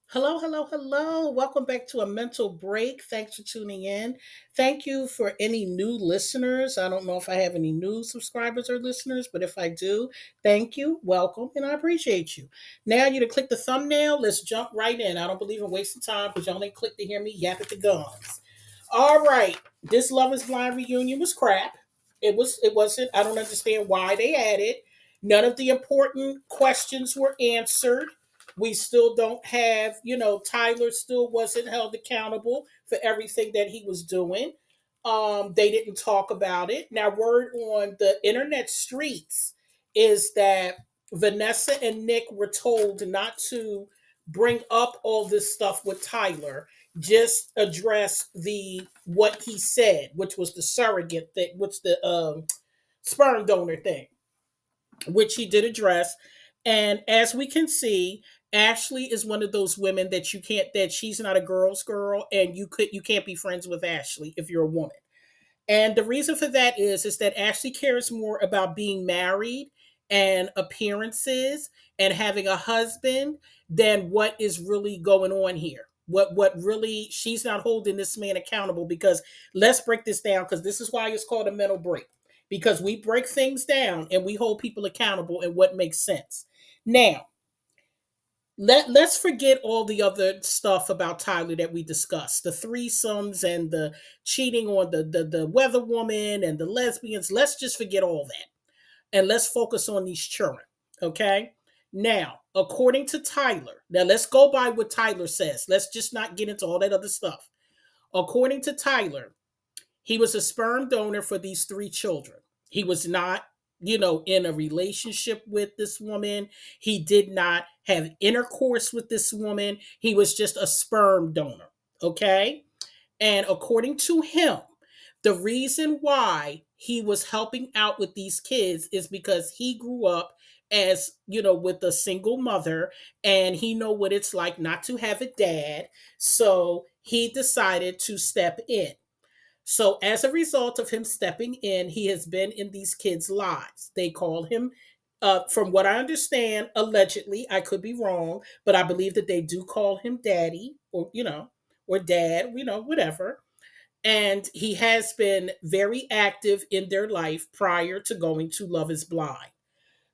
Hello, hello, hello. Welcome back to a mental break. Thanks for tuning in. Thank you for any new listeners. I don't know if I have any new subscribers or listeners, but if I do, thank you, welcome, and I appreciate you. Now you to click the thumbnail. Let's jump right in. I don't believe in wasting time because you only click to hear me yap at the gums. All right. This Love is Blind reunion was crap. It wasn't. I don't understand why they had it. None of the important questions were answered. We still don't have, Tyler still wasn't held accountable for everything that he was doing. They didn't talk about it. Now, word on the internet streets is that Vanessa and Nick were told not to bring up all this stuff with Tyler, just address the what he said, which was the surrogate thing, which the sperm donor thing, which he did address. And as we can see, Ashley is one of those women that you can't that she's not a girl's girl, and you can't be friends with Ashley if you're a woman. And the reason for that is that Ashley cares more about being married and appearances and having a husband than what is really going on here. What really she's not holding this man accountable, because let's break this down, because this is why it's called a mental break. Because we break things down and we hold people accountable and what makes sense. Now, let's forget all the other stuff about Tyler that we discussed, the threesomes and the cheating on the weather woman and the lesbians. Let's just forget all that and let's focus on these children. Okay. Now, according to Tyler, now let's go by what Tyler says. Let's just not get into all that other stuff. According to Tyler, he was a sperm donor for these three children. He was not, in a relationship with this woman. He did not have intercourse with this woman. He was just a sperm donor. Okay. And according to him, the reason why he was helping out with these kids is because he grew up as, with a single mother, and he know what it's like not to have a dad. So he decided to step in. So, as a result of him stepping in, he has been in these kids' lives. They call him, from what I understand, allegedly, I could be wrong, but I believe that they do call him daddy, or dad, whatever. And he has been very active in their life prior to going to Love is Blind.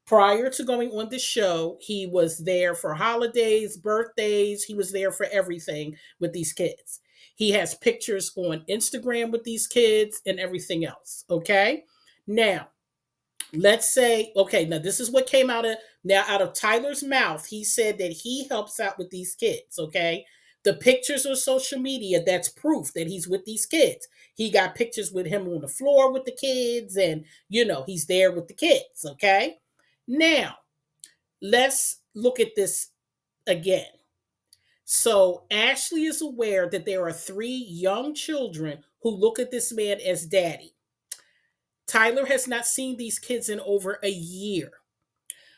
Prior to going on the show, he was there for holidays, birthdays. He was there for everything with these kids. He has pictures on Instagram with these kids and everything else. Okay. Now, let's say, okay, now this is what came out of Tyler's mouth. He said that he helps out with these kids. Okay. The pictures on social media, that's proof that he's with these kids. He got pictures with him on the floor with the kids, and he's there with the kids. Okay. Now, let's look at this again. So, Ashley is aware that there are three young children who look at this man as daddy. Tyler has not seen these kids in over a year.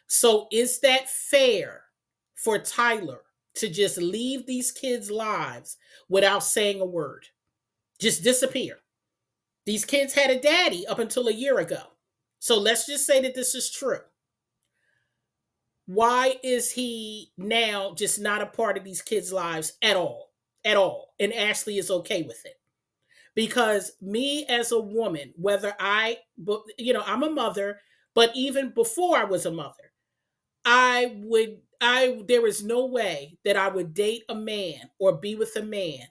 So, is that fair for Tyler to just leave these kids' lives without saying a word? Just disappear. These kids had a daddy up until a year ago. So, let's just say that this is true. Why is he now just not a part of these kids' lives at all? At all. And Ashley is okay with it. Because me as a woman, whether I'm a mother, but even before I was a mother, there is no way that I would date a man or be with a man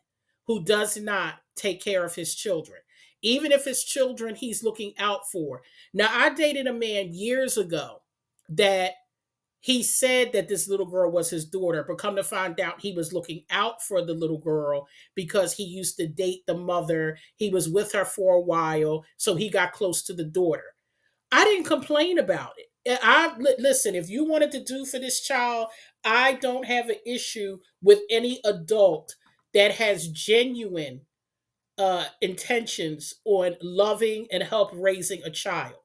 who does not take care of his children. Even if his children he's looking out for. Now, I dated a man years ago that he said that this little girl was his daughter, but come to find out he was looking out for the little girl because he used to date the mother. He was with her for a while, so he got close to the daughter. I didn't complain about it. Listen, if you wanted to do for this child, I don't have an issue with any adult that has genuine intentions on loving and help raising a child.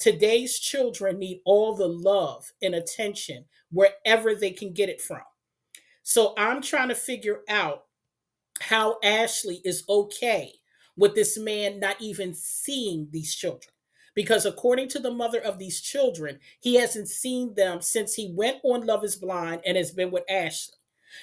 Today's children need all the love and attention wherever they can get it from. So I'm trying to figure out how Ashley is okay with this man not even seeing these children. Because according to the mother of these children, he hasn't seen them since he went on Love is Blind and has been with Ashley.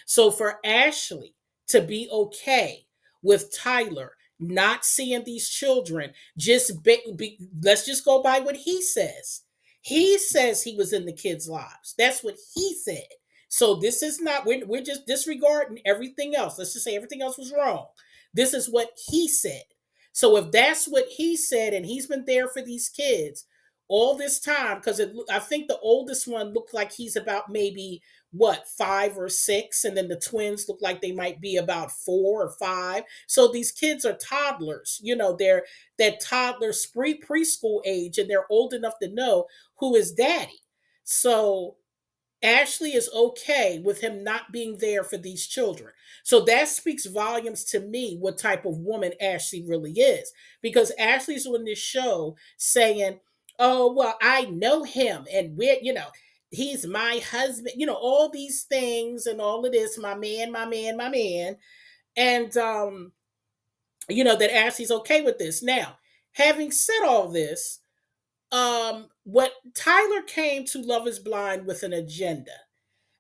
So for Ashley to be okay with Tyler not seeing these children, let's just go by what he says. He says he was in the kids' lives. That's what he said. So this is not, we're just disregarding everything else. Let's just say everything else was wrong. This is what he said. So if that's what he said and he's been there for these kids all this time, because I think the oldest one looked like he's about maybe what, 5 or 6, and then the twins look like they might be about 4 or 5. So these kids are toddlers, they're that toddler preschool age, and they're old enough to know who is daddy. So Ashley is okay with him not being there for these children. So that speaks volumes to me what type of woman Ashley really is. Because Ashley's on this show saying, oh, well, I know him and he's my husband, all these things and all of this, my man, my man, my man. And, that Ashley's okay with this. Now, having said all this, what Tyler came to Love is Blind with an agenda.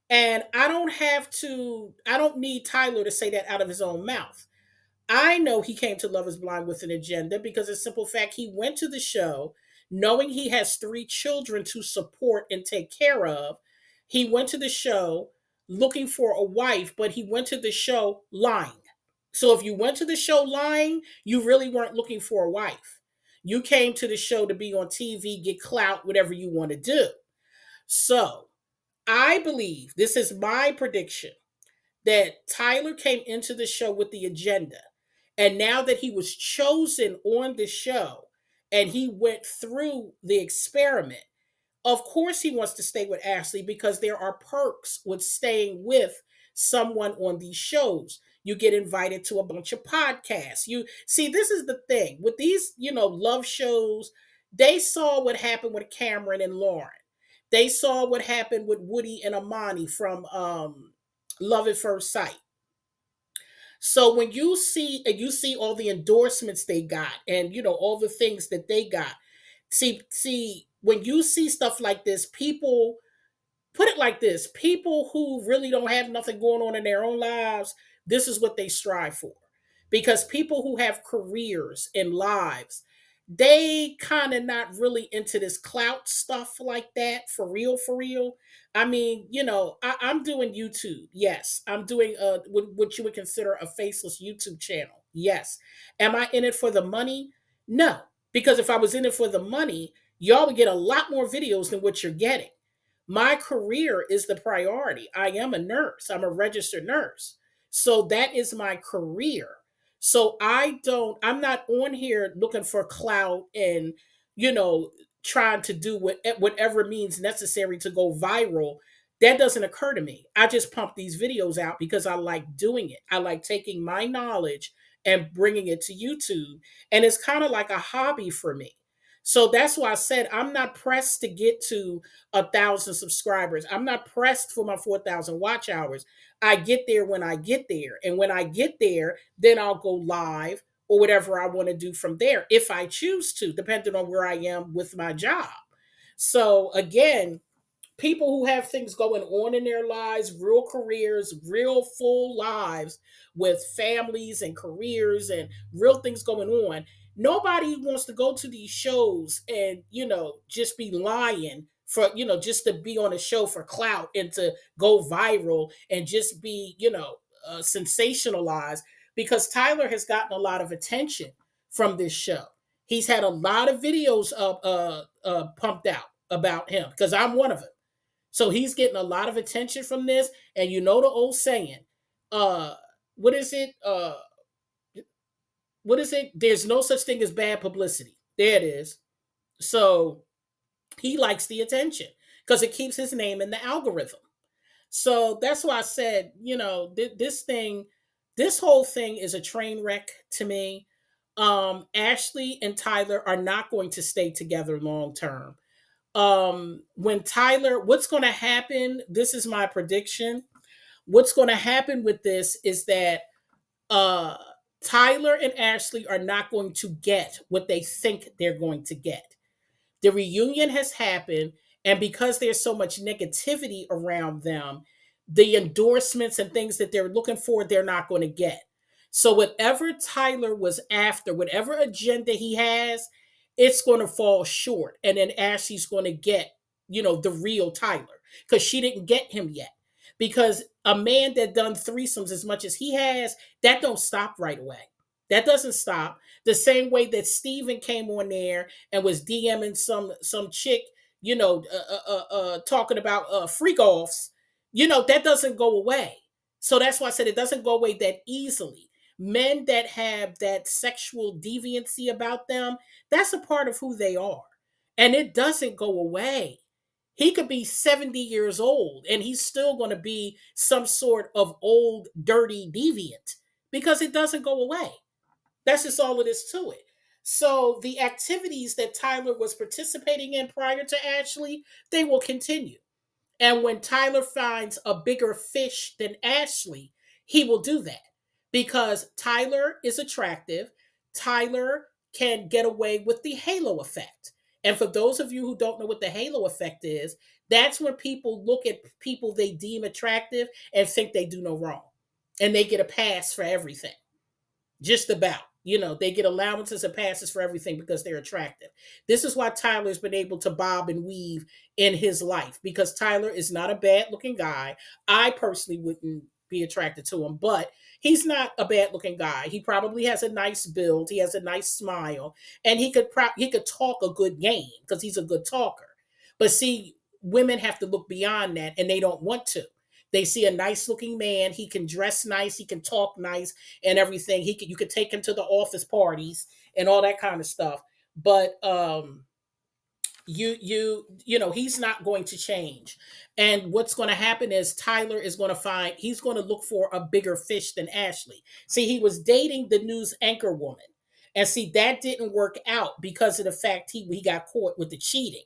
And I don't need Tyler to say that out of his own mouth. I know he came to Love is Blind with an agenda because, a simple fact, he went to the show knowing he has 3 children to support and take care of. He went to the show looking for a wife, but he went to the show lying. So if you went to the show lying, you really weren't looking for a wife. You came to the show to be on TV, get clout, whatever you want to do. So I believe, this is my prediction, that Tyler came into the show with the agenda. And now that he was chosen on the show and he went through the experiment, of course he wants to stay with Ashley because there are perks with staying with someone on these shows. You get invited to a bunch of podcasts. You see, this is the thing with these, love shows. They saw what happened with Cameron and Lauren. They saw what happened with Woody and Amani from Love at First Sight. So when you see all the endorsements they got, and all the things that they got, see when you see stuff like this, people put it like this: people who really don't have nothing going on in their own lives, this is what they strive for. Because people who have careers and lives, they kind of not really into this clout stuff like that, for real, for real. I mean, I'm doing YouTube. Yes, I'm doing what you would consider a faceless YouTube channel. Yes. Am I in it for the money? No, because if I was in it for the money, y'all would get a lot more videos than what you're getting. My career is the priority. I am a nurse. I'm a registered nurse. So that is my career. So I'm not on here looking for clout and, you know, trying to do whatever means necessary to go viral. That doesn't occur to me. I just pump these videos out because I like doing it. I like taking my knowledge and bringing it to YouTube. And it's kind of like a hobby for me. So that's why I said I'm not pressed to get to 1,000 subscribers. I'm not pressed for my 4,000 watch hours. I get there when I get there. And when I get there, then I'll go live or whatever I want to do from there if I choose to, depending on where I am with my job. So again, people who have things going on in their lives, real careers, real full lives with families and careers and real things going on. Nobody wants to go to these shows and, just be lying for, just to be on a show for clout and to go viral and just be, sensationalized, because Tyler has gotten a lot of attention from this show. He's had a lot of videos pumped out about him because I'm one of them. So he's getting a lot of attention from this. And you know the old saying, uh, what is it? What is it? There's no such thing as bad publicity. There it is. So he likes the attention because it keeps his name in the algorithm. So that's why I said, this whole thing is a train wreck to me. Ashley and Tyler are not going to stay together long term. When Tyler, what's going to happen, this is my prediction. What's going to happen with this is that uh Tyler and Ashley are not going to get what they think they're going to get. The reunion has happened, and because there's so much negativity around them, the endorsements and things that they're looking for, they're not going to get. So whatever Tyler was after, whatever agenda he has, it's going to fall short. And then Ashley's going to get, the real Tyler, because she didn't get him yet. Because a man that done threesomes as much as he has, that don't stop right away. That doesn't stop. The same way that Steven came on there and was DMing some chick, talking about freak offs, that doesn't go away. So that's why I said it doesn't go away that easily. Men that have that sexual deviancy about them, that's a part of who they are. And it doesn't go away. He could be 70 years old and he's still going to be some sort of old, dirty deviant because it doesn't go away. That's just all it is to it. So the activities that Tyler was participating in prior to Ashley, they will continue. And when Tyler finds a bigger fish than Ashley, he will do that because Tyler is attractive. Tyler can get away with the halo effect. And for those of you who don't know what the halo effect is, that's when people look at people they deem attractive and think they do no wrong. And they get a pass for everything. Just about. They get allowances and passes for everything because they're attractive. This is why Tyler's been able to bob and weave in his life because Tyler is not a bad looking guy. I personally wouldn't be attracted to him, but he's not a bad looking guy. He probably has a nice build, he has a nice smile, and he could talk a good game because he's a good talker. But see, women have to look beyond that and they don't want to. They see a nice looking man, he can dress nice, he can talk nice and everything. You could take him to the office parties and all that kind of stuff. But he's not going to change. And what's going to happen is Tyler is going to he's going to look for a bigger fish than Ashley. See, he was dating the news anchor woman. And see, that didn't work out because of the fact he got caught with the cheating.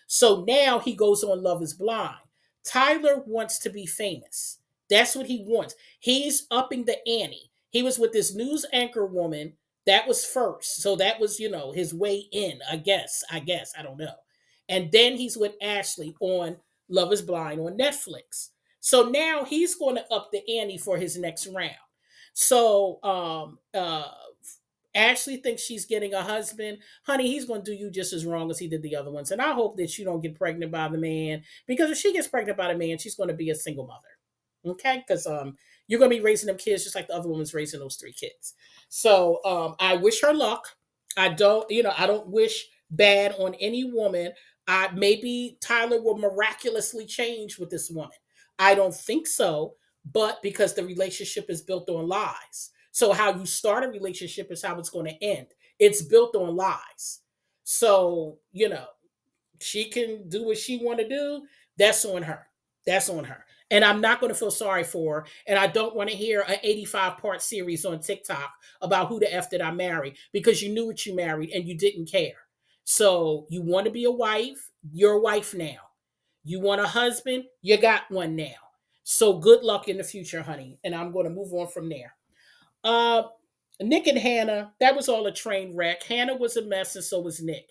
So now he goes on Love is Blind. Tyler wants to be famous. That's what he wants. He's upping the ante. He was with this news anchor woman. That was first. So that was, his way in, I guess. I don't know. And then he's with Ashley on Love is Blind on Netflix. So now he's going to up the ante for his next round. So Ashley thinks she's getting a husband. Honey, he's going to do you just as wrong as he did the other ones. And I hope that you don't get pregnant by the man because if she gets pregnant by the man, she's going to be a single mother. Okay? Because you're going to be raising them kids just like the other woman's raising those three kids. So I wish her luck. I don't wish bad on any woman. Maybe Tyler will miraculously change with this woman. I don't think so, but because the relationship is built on lies. So how you start a relationship is how it's going to end. It's built on lies. So, she can do what she want to do. That's on her. That's on her. And I'm not going to feel sorry for her. And I don't want to hear an 85-part series on TikTok about who the F did I marry because you knew what you married and you didn't care. So you want to be a wife, you're a wife now. You want a husband, you got one now. So good luck in the future, honey. And I'm going to move on from there. Uh, Nick and Hannah, that was all a train wreck. Hannah was a mess, and so was Nick.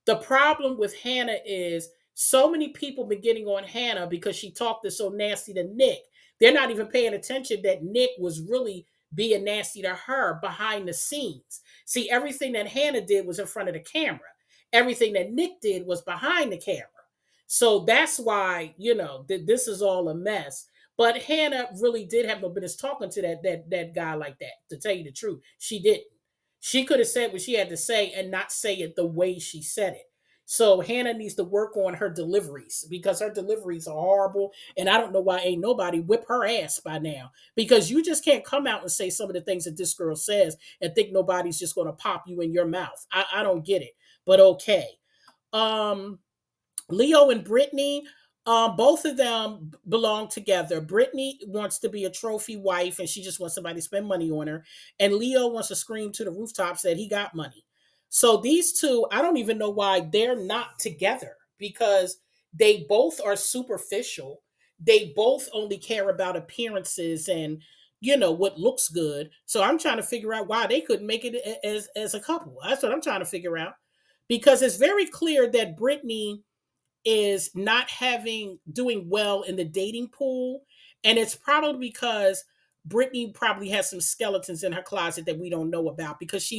The problem with Hannah is so many people been getting on Hannah because she talked so nasty to Nick. They're not even paying attention that Nick was really being nasty to her behind the scenes. See, everything that Hannah did was in front of the camera. Everything that Nick did was behind the camera. So that's why, this is all a mess. But Hannah really did have no business talking to that guy like that, to tell you the truth. She didn't. She could have said what she had to say and not say it the way she said it. So Hannah needs to work on her deliveries because her deliveries are horrible. And I don't know why ain't nobody whip her ass by now. Because you just can't come out and say some of the things that this girl says and think nobody's just going to pop you in your mouth. I don't get it. But okay. Um, Leo and Brittany, both of them belong together. Brittany wants to be a trophy wife and she just wants somebody to spend money on her. And Leo wants to scream to the rooftops that he got money. So these two, I don't even know why they're not together because they both are superficial. They both only care about appearances and what looks good. So I'm trying to figure out why they couldn't make it as a couple. That's what I'm trying to figure out. Because it's very clear that Brittany is not doing well in the dating pool And it's probably because Brittany probably has some skeletons in her closet that we don't know about, because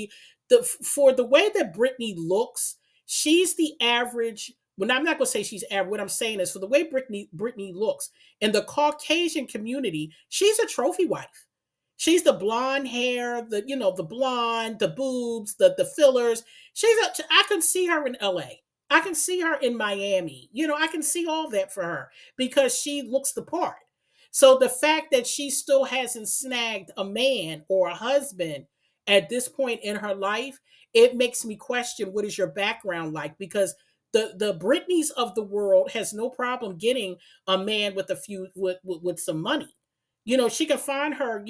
for the way that Brittany looks, she's the average. Well, I'm not going to say she's average. What I'm saying is, for the way Brittany looks in the Caucasian community, she's a trophy wife. She's the blonde hair, the blonde, the boobs, the fillers. I can see her in LA. I can see her in Miami. I can see all that for her because she looks the part. So the fact that she still hasn't snagged a man or a husband at this point in her life, it makes me question, what is your background like? Because the Britneys of the world has no problem getting a man with a few with some money. She can find her,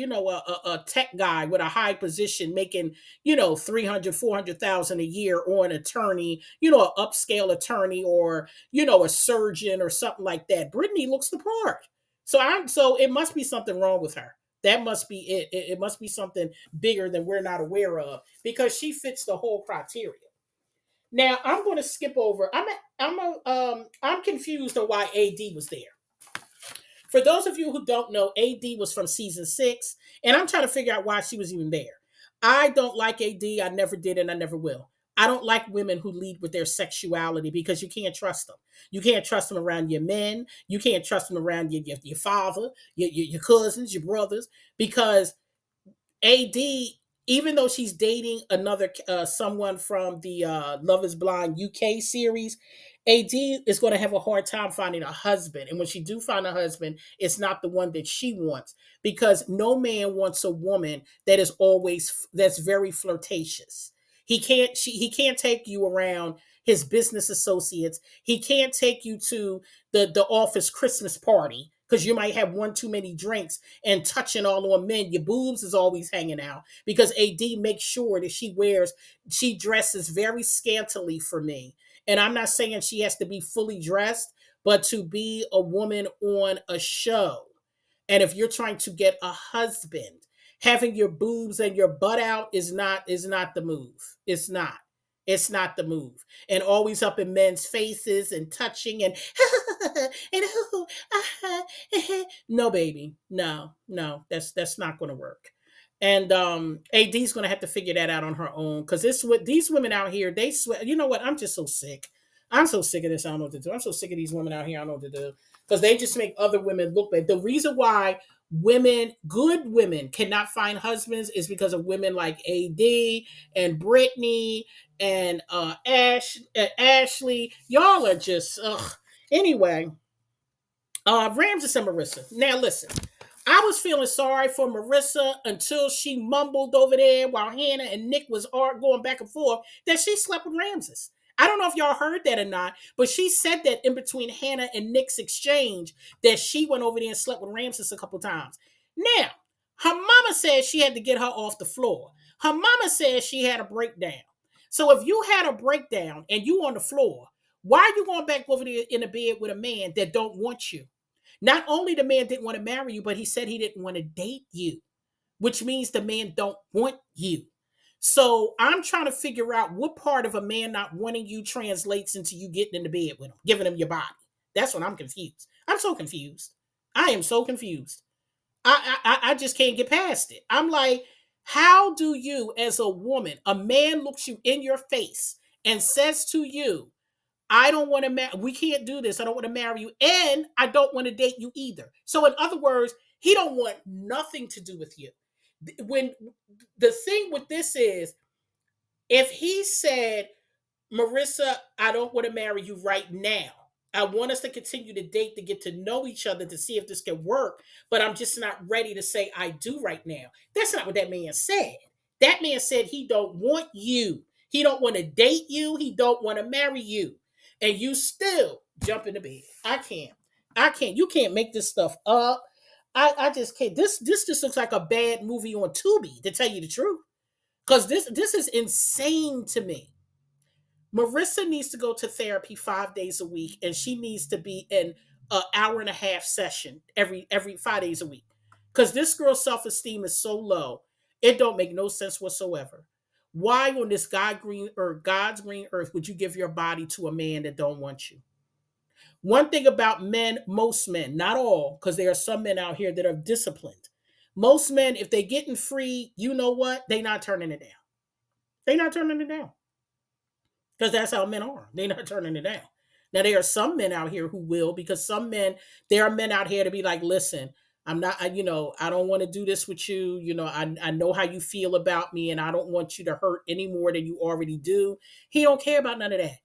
a tech guy with a high position making, 300, 400,000 a year, or an attorney, an upscale attorney, or, a surgeon or something like that. Brittany looks the part. So it must be something wrong with her. That must be it. It must be something bigger than we're not aware of, because she fits the whole criteria. Now I'm going to skip over. I'm confused on why AD was there. For those of you who don't know, AD was from season 6, and I'm trying to figure out why she was even there. I don't like AD. I never did, and I never will. I don't like women who lead with their sexuality, because you can't trust them. You can't trust them around your men. You can't trust them around your father, your cousins, your brothers, because AD, even though she's dating another someone from the Love Is Blind UK series, AD is going to have a hard time finding a husband. And when she do find a husband, it's not the one that she wants, because no man wants a woman that's very flirtatious. He can't take you around his business associates. He can't take you to the office Christmas party, because you might have one too many drinks and touching all on men. Your boobs is always hanging out, because AD makes sure that she dresses very scantily for me. And I'm not saying she has to be fully dressed, but to be a woman on a show. And if you're trying to get a husband, having your boobs and your butt out is not the move. It's not. It's not the move. And always up in men's faces and touching and and no, baby. No, no, that's not gonna work. And AD's gonna have to figure that out on her own, because this what these women out here, they swear. You know what? I'm just so sick. I'm so sick of this. I don't know what to do. I'm so sick of these women out here. I don't know what to do, because they just make other women look bad. The reason why good women, cannot find husbands is because of women like AD and Brittany and Ashley. Y'all are just ugh. Anyway, Ramses and Marissa. Now listen, I was feeling sorry for Marissa until she mumbled over there while Hannah and Nick was going back and forth that she slept with Ramses. I don't know if y'all heard that or not, but she said that in between Hannah and Nick's exchange, that she went over there and slept with Ramses a couple times. Now, her mama said she had to get her off the floor. Her mama said she had a breakdown. So if you had a breakdown and you on the floor, why are you going back over there in the bed with a man that don't want you? Not only the man didn't want to marry you, but he said he didn't want to date you, which means the man don't want you. So I'm trying to figure out what part of a man not wanting you translates into you getting in the bed with him, giving him your body. That's what I'm confused. I'm so confused. I am so confused. I just can't get past it. I'm like, how do you, as a woman, a man looks you in your face and says to you, I don't want to marry. We can't do this. I don't want to marry you, and I don't want to date you either. So, in other words, he don't want nothing to do with you. When the thing with this is, if he said, Marissa, I don't want to marry you right now. I want us to continue to date, to get to know each other, to see if this can work, but I'm just not ready to say I do right now. That's not what that man said. That man said he don't want you. He don't want to date you. He don't want to marry you. And you still jump in the bed. I can't. I can't. You can't make this stuff up. I just can't. This just looks like a bad movie on Tubi, to tell you the truth. Because this is insane to me. Marissa needs to go to therapy 5 days a week, and she needs to be in an hour and a half session every 5 days a week. Because this girl's self-esteem is so low, it don't make no sense whatsoever. Why on this God's green earth would you give your body to a man that don't want you? One thing about men, most men, not all, because there are some men out here that are disciplined. Most men, if they getting free, you know what? They not turning it down. They not turning it down. Because that's how men are. They're not turning it down. Now there are some men out here who will, because some men, there are men out here to be like, listen, I'm not, I don't want to do this with you. I know how you feel about me, and I don't want you to hurt any more than you already do. He don't care about none of that.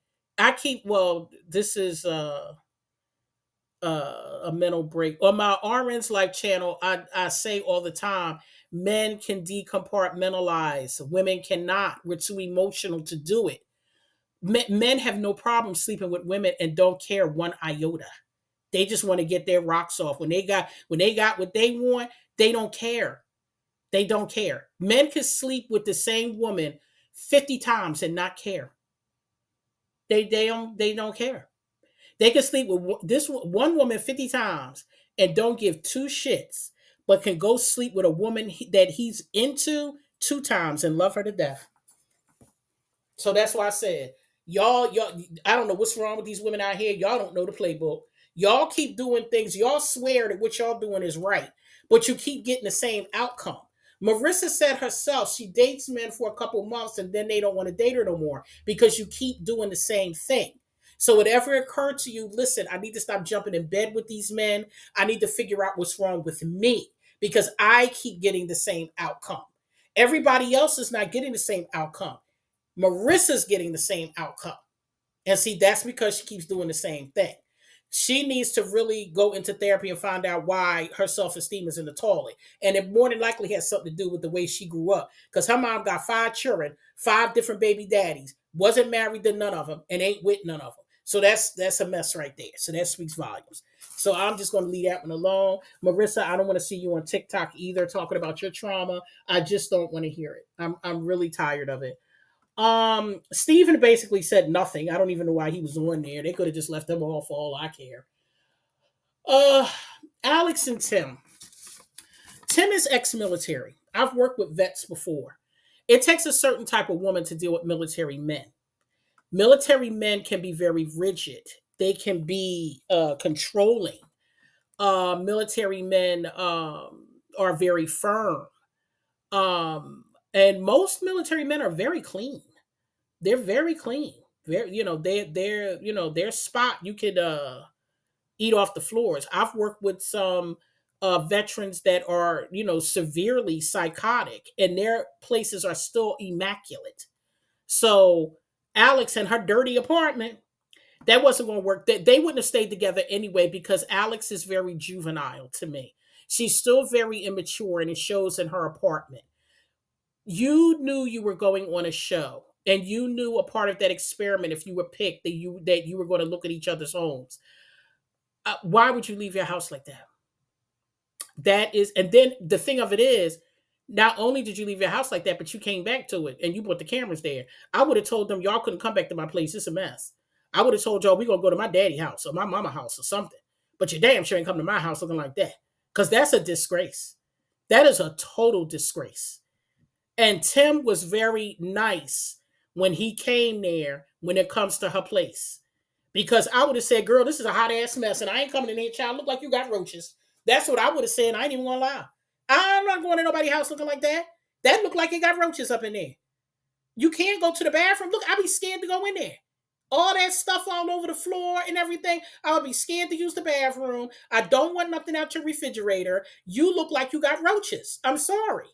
This is a mental break. On my RN's Life channel, I say all the time, men can decompartmentalize. Women cannot. We're too emotional to do it. Men have no problem sleeping with women and don't care one iota. They just want to get their rocks off. When they got what they want, they don't care. They don't care. Men can sleep with the same woman 50 times and not care. They don't care. They can sleep with this one woman 50 times and don't give two shits, but can go sleep with a woman that he's into two times and love her to death. So that's why I said, y'all, I don't know what's wrong with these women out here. Y'all don't know the playbook. Y'all keep doing things. Y'all swear that what y'all doing is right, but you keep getting the same outcome. Marissa said herself, she dates men for a couple months and then they don't want to date her no more because you keep doing the same thing. So whatever occurred to you, listen, I need to stop jumping in bed with these men. I need to figure out what's wrong with me because I keep getting the same outcome. Everybody else is not getting the same outcome. Marissa's getting the same outcome. And see, that's because she keeps doing the same thing. She needs to really go into therapy and find out why her self esteem is in the toilet. And it more than likely has something to do with the way she grew up. Because her mom got 5 children, 5 different baby daddies, wasn't married to none of them, and ain't with none of them. So that's a mess right there. So that speaks volumes. So I'm just going to leave that one alone. Marissa, I don't want to see you on TikTok either talking about your trauma. I just don't want to hear it. I'm really tired of it. Steven basically said nothing. I don't even know why he was on there. They could have just left him off for all I care. Uh Alex and Tim. Tim is ex-military. I've worked with vets before. It takes a certain type of woman to deal with military men. Military men can be very rigid. They can be controlling. Military men are very firm. And most military men are very clean. They're very clean. Very, they're their spot. You could eat off the floors. I've worked with some veterans that are severely psychotic, and their places are still immaculate. So Alex and her dirty apartment, that wasn't going to work. They wouldn't have stayed together anyway because Alex is very juvenile to me. She's still very immature, and it shows in her apartment. You knew you were going on a show, and you knew a part of that experiment, if you were picked, that you were going to look at each other's homes. Why would you leave your house like that? That is, and then the thing of it is, not only did you leave your house like that, but you came back to it and you put the cameras there. I would have told them y'all couldn't come back to my place. It's a mess. I would have told y'all we gonna go to my daddy house or my mama house or something. But you damn sure ain't come to my house looking like that. Because that's a disgrace. That is a total disgrace. And Tim was very nice when he came there when it comes to her place. Because I would have said, girl, this is a hot ass mess, and I ain't coming in here, child. Look like you got roaches. That's what I would have said. I ain't even gonna lie. I'm not going to nobody's house looking like that. That looked like it got roaches up in there. You can't go to the bathroom. Look, I'd be scared to go in there. All that stuff all over the floor and everything. I would be scared to use the bathroom. I don't want nothing out your refrigerator. You look like you got roaches. I'm sorry.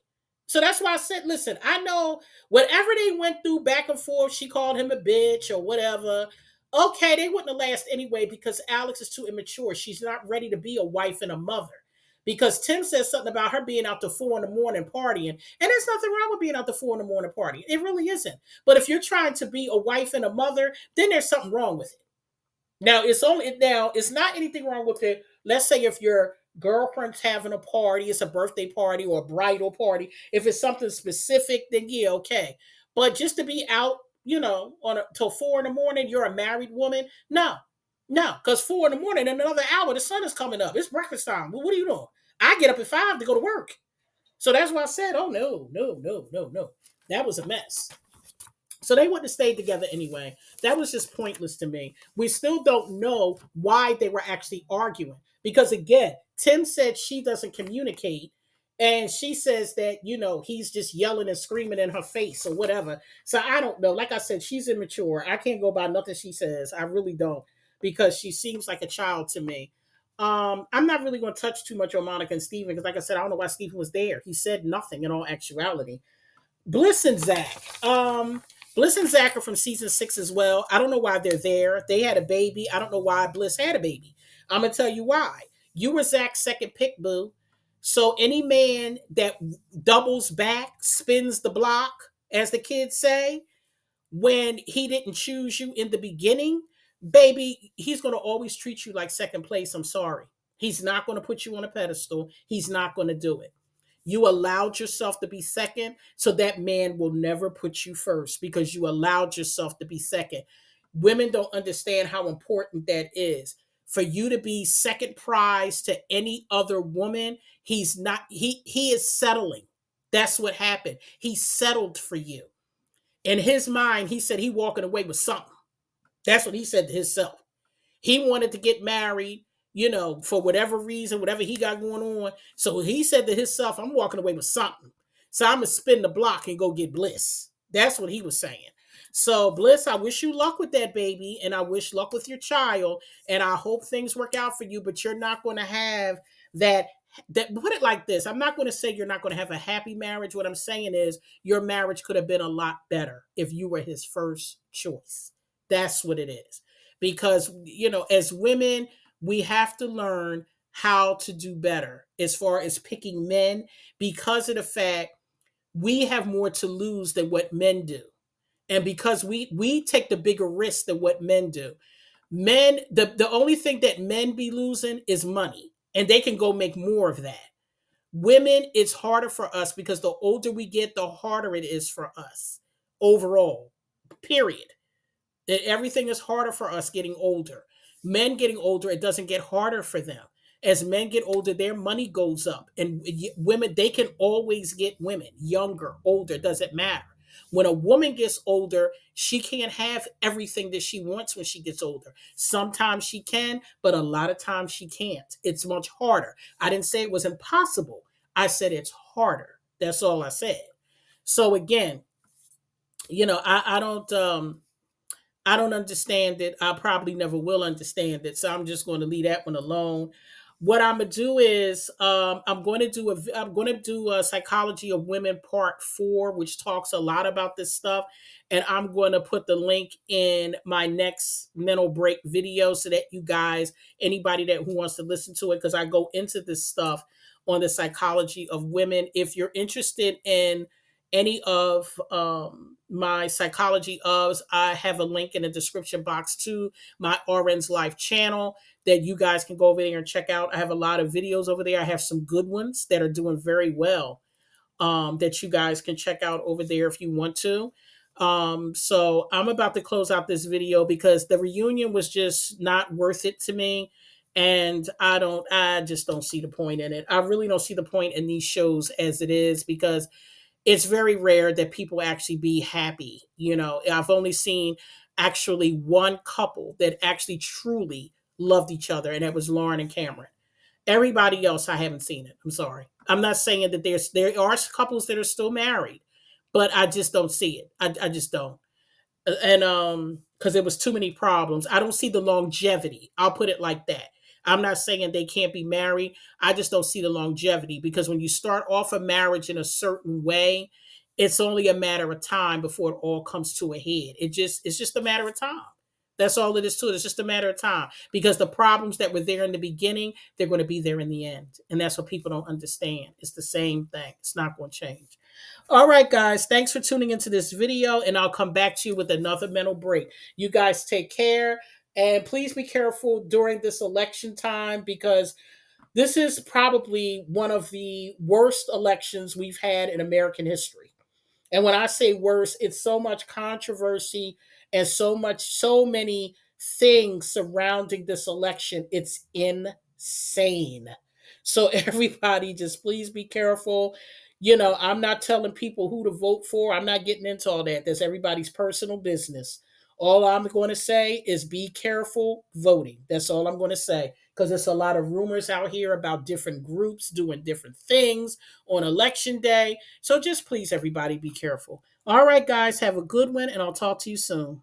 So that's why I said, listen, I know whatever they went through back and forth, she called him a bitch or whatever. Okay, they wouldn't have lasted anyway because Alex is too immature. She's not ready to be a wife and a mother. Because Tim says something about her being out to 4 in the morning partying. And there's nothing wrong with being out to 4 in the morning partying. It really isn't. But if you're trying to be a wife and a mother, then there's something wrong with it. Now it's not anything wrong with it. Let's say if your girlfriend's having a party, it's a birthday party or a bridal party. If it's something specific, then yeah, okay. But just to be out, till 4 in the morning, you're a married woman. No, no, because 4 in the morning, in another hour, the sun is coming up. It's breakfast time. Well, what are you doing? I get up at 5 to go to work. So that's why I said, oh no, no, no, no, no. That was a mess. So they wouldn't have stayed together anyway. That was just pointless to me. We still don't know why they were actually arguing. Because again, Tim said she doesn't communicate. And she says that, he's just yelling and screaming in her face or whatever. So I don't know. Like I said, she's immature. I can't go by nothing she says. I really don't. Because she seems like a child to me. I'm not really going to touch too much on Monica and Steven because, like I said, I don't know why Steven was there. He said nothing in all actuality. Bliss and Zach. Bliss and Zach are from season 6 as well. I don't know why they're there. They had a baby. I don't know why Bliss had a baby. I'm gonna tell you why. You were Zach's second pick, boo. So any man that doubles back, spins the block, as the kids say, when he didn't choose you in the beginning, baby, he's gonna always treat you like second place. I'm sorry. He's not gonna put you on a pedestal. He's not gonna do it. You allowed yourself to be second, so that man will never put you first because you allowed yourself to be second. Women don't understand how important that is. For you to be second prize to any other woman, he's not he is settling. That's what happened. He settled for you. In his mind, he said he walking away with something. That's what he said to himself. He wanted to get married, for whatever reason, whatever he got going on. So he said to himself, I'm walking away with something. So I'm going to spin the block and go get Bliss. That's what he was saying. So, Bliss, I wish you luck with that baby, and I wish luck with your child, and I hope things work out for you, but you're not going to have that. Put it like this. I'm not going to say you're not going to have a happy marriage. What I'm saying is your marriage could have been a lot better if you were his first choice. That's what it is, because as women we have to learn how to do better as far as picking men, because of the fact we have more to lose than what men do, and because we take the bigger risk than what men do. Men, the only thing that men be losing is money, and they can go make more of that. Women, it's harder for us because the older we get, the harder it is for us overall, period. That everything is harder for us getting older. Men getting older, it doesn't get harder for them. As men get older, their money goes up. And women, they can always get women, younger, older, doesn't matter. When a woman gets older, she can't have everything that she wants when she gets older. Sometimes she can, but a lot of times she can't. It's much harder. I didn't say it was impossible. I said it's harder. That's all I said. So again, I don't understand it. I probably never will understand it. So I'm just going to leave that one alone. What I'm gonna do is I'm going to do a Psychology of Women Part 4, which talks a lot about this stuff, and I'm going to put the link in my next mental break video so that you guys, anybody that who wants to listen to it, because I go into this stuff on the psychology of women. If you're interested in any of my psychology ofs, I have a link in the description box to my RN's Life channel that you guys can go over there and check out. I have a lot of videos over there. I have some good ones that are doing very well, that you guys can check out over there if you want to. So I'm about to close out this video because the reunion was just not worth it to me. And I just don't see the point in it. I really don't see the point in these shows as it is, because it's very rare that people actually be happy. I've only seen actually one couple that actually truly loved each other, and that was Lauren and Cameron. Everybody else, I haven't seen it. I'm sorry. I'm not saying that there are couples that are still married, but I just don't see it. I just don't. And because there was too many problems. I don't see the longevity. I'll put it like that. I'm not saying they can't be married. I just don't see the longevity, because when you start off a marriage in a certain way, it's only a matter of time before it all comes to a head. It's just a matter of time. That's all it is to it. It's just a matter of time, because the problems that were there in the beginning, they're going to be there in the end. And that's what people don't understand. It's the same thing. It's not going to change. All right, guys, thanks for tuning into this video, and I'll come back to you with another mental break. You guys take care, and please be careful during this election time, because this is probably one of the worst elections we've had in American history. And when I say worse, it's so much controversy and so many things surrounding this election. It's insane. So everybody just please be careful. I'm not telling people who to vote for. I'm not getting into all that. That's everybody's personal business. All I'm going to say is be careful voting. That's all I'm going to say. Because there's a lot of rumors out here about different groups doing different things on election day. So just please, everybody, be careful. All right, guys, have a good one, and I'll talk to you soon.